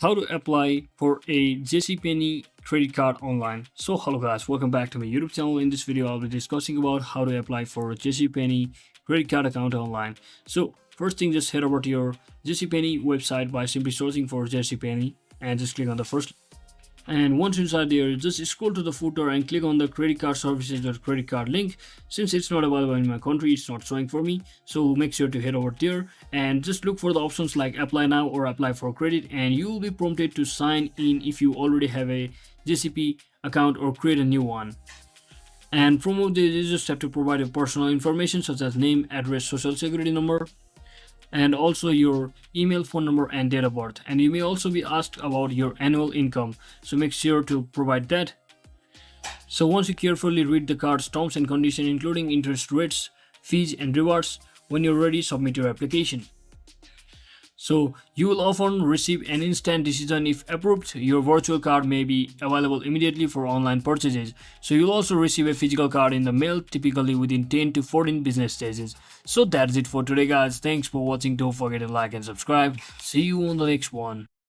how to apply for a JCPenny credit card online. So hello guys, welcome back to my YouTube channel. In this video I'll be discussing about how to apply for a JCPenny credit card account online. So first thing, just head over to your JCPenny website by simply searching for JCPenny and just click on the first. And once inside there, just scroll to the footer and click on the credit card services or credit card link. Since it's not available in my country, it's not showing for me, so make sure to head over there and just look for the options like apply now or apply for credit, and you will be prompted to sign in if you already have a JCP account or create a new one. And from all this, you just have to provide your personal information such as name, address, social security number, and also your email, phone number, and date of birth. And you may also be asked about your annual income, so make sure to provide that. So once you carefully read the card's terms and conditions, including interest rates, fees, and rewards, when you're ready, submit your application. So you will often receive an instant decision if approved. Your virtual card may be available immediately for online purchases. So you'll also receive a physical card in the mail, typically within 10 to 14 business days. So that's it for today guys. Thanks for watching. Don't forget to like and subscribe. See you on the next one.